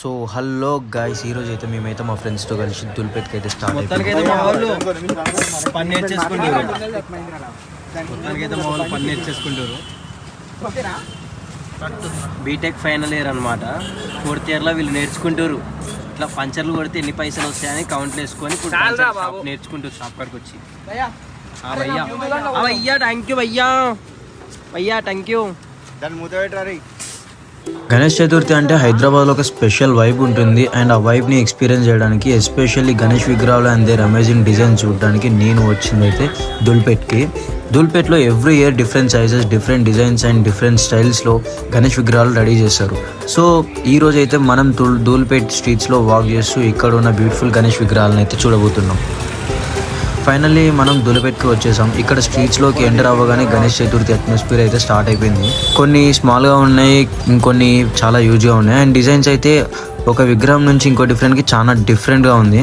So hello guys, ఈరోజు అయితే మేమైతే మా ఫ్రెండ్స్తో కలిసి దుల్పేట్కి అయితే స్టార్ట్ అయిపోయింది. మొత్తానికైతే మా వాళ్ళు పని నేర్చేసుకుంటారు. బీటెక్ ఫైనల్ ఇయర్ అనమాట. 4th ఇయర్లో వీళ్ళు నేర్చుకుంటారు. ఇట్లా పంచర్లు కొడితే ఎన్ని పైసలు వస్తాయని కౌంట్లు వేసుకొని నేర్చుకుంటారు షాప్ కాడికి వచ్చి. భయ్యా థ్యాంక్ యూ భయ్యా థ్యాంక్ యూ. గణేష్ చతుర్థి అంటే హైదరాబాద్లో ఒక స్పెషల్ వైబ్ ఉంటుంది. అండ్ ఆ వైబ్ని ఎక్స్పీరియన్స్ చేయడానికి, ఎస్పెషల్లీ గణేష్ విగ్రహాలు అండ్ దేర్ అమేజింగ్ డిజైన్ చూడడానికి నేను వచ్చింది అయితే దుల్పేట్కి. దుల్పేట్లో every year different sizes, different designs and different స్టైల్స్లో గణేష్ విగ్రహాలు రెడీ చేస్తారు. సో ఈ రోజు అయితే మనం దుల్పేట్ స్ట్రీట్స్లో వాక్ చేస్తూ ఇక్కడ ఉన్న బ్యూటిఫుల్ గణేష్ విగ్రహాలను అయితే చూడబోతున్నాం. ఫైనల్లీ మనం దుల్పేట్కి వచ్చేసాం. ఇక్కడ స్ట్రీట్స్లోకి ఎంటర్ అవ్వగానే గణేష్ చతుర్థి అట్మాస్ఫియర్ అయితే స్టార్ట్ అయిపోయింది. కొన్ని స్మాల్గా ఉన్నాయి, ఇంకొన్ని చాలా యూజ్గా ఉన్నాయి. అండ్ డిజైన్స్ అయితే ఒక విగ్రహం నుంచి ఇంకో డిఫరెంట్కి చాలా డిఫరెంట్గా ఉంది.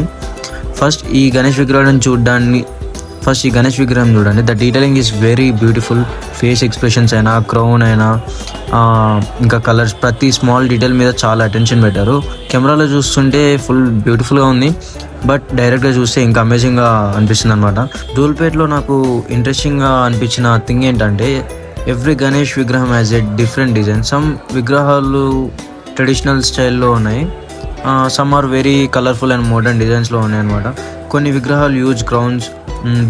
ఫస్ట్ ఈ గణేష్ విగ్రహం చూడండి. The detailing is very beautiful. Face expressions అయినా, క్రౌన్ అయినా, ఇంకా కలర్స్, ప్రతి స్మాల్ డీటెయిల్ మీద చాలా అటెన్షన్ పెట్టారు. కెమెరాలో చూస్తుంటే ఫుల్ బ్యూటిఫుల్గా ఉంది, బట్ డైరెక్ట్గా చూస్తే ఇంకా అమేజింగ్గా అనిపిస్తుంది అనమాట. దుల్పేట్లో నాకు ఇంట్రెస్టింగ్గా అనిపించిన థింగ్ ఏంటంటే ఎవ్రీ గణేష్ విగ్రహం has a different design. Some విగ్రహాలు ట్రెడిషనల్ స్టైల్లో ఉన్నాయి, some are very colourful and modern డిజైన్స్లో ఉన్నాయి అనమాట. కొన్ని విగ్రహాలు హ్యూజ్ క్రౌన్స్,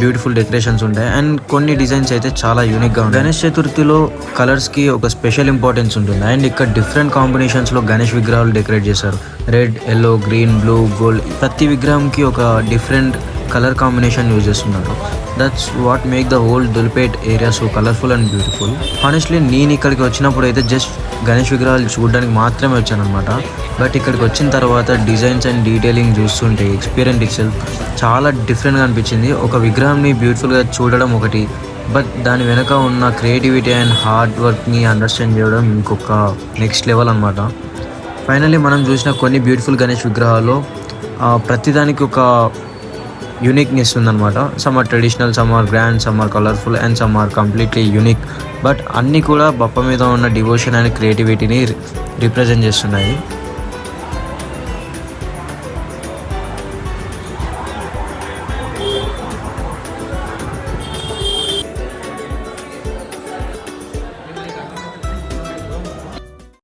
బ్యూటిఫుల్ డెకరేషన్స్ ఉంటాయి. అండ్ కొన్ని డిజైన్స్ అయితే చాలా యూనిక్గా ఉంటాయి. గణేష్ చతుర్థిలో కలర్స్కి ఒక స్పెషల్ ఇంపార్టెన్స్ ఉంటుంది. అండ్ ఇక్కడ డిఫరెంట్ కాంబినేషన్స్లో గణేష్ విగ్రహాలు డెకరేట్ చేశారు. Red, yellow, green, blue, gold. ప్రతి విగ్రహంకి ఒక డిఫరెంట్ కలర్ కాంబినేషన్ యూజ్ చేస్తున్నారు. That's what make the whole Dhoolpet area so colourful and beautiful. Honestly నేను ఇక్కడికి వచ్చినప్పుడు అయితే జస్ట్ గణేష్ విగ్రహాలు చూడడానికి మాత్రమే వచ్చాను అనమాట. బట్ ఇక్కడికి వచ్చిన తర్వాత డిజైన్స్ అండ్ డీటెయిలింగ్ చూస్తుంటే ఎక్స్పీరియన్స్ ఇట్సెల్ఫ్ చాలా డిఫరెంట్గా అనిపించింది. ఒక విగ్రహాన్ని బ్యూటిఫుల్గా చూడడం ఒకటి, బట్ దాని వెనక ఉన్న క్రియేటివిటీ అండ్ హార్డ్ వర్క్ని అండర్స్టాండ్ చేయడం ఇంకొక నెక్స్ట్ లెవెల్ అనమాట. ఫైనల్లీ మనం చూసిన కొన్ని బ్యూటిఫుల్ గణేష్ విగ్రహాలు ప్రతిదానికి ఒక యూనిక్నెస్ ఉందన్నమాట. Some are traditional, some are grand, some are colourful and some are completely unique. But అన్నీ కూడా బప్ప మీద ఉన్న డివోషన్ అండ్ క్రియేటివిటీని రిప్రజెంట్ చేస్తున్నాయి.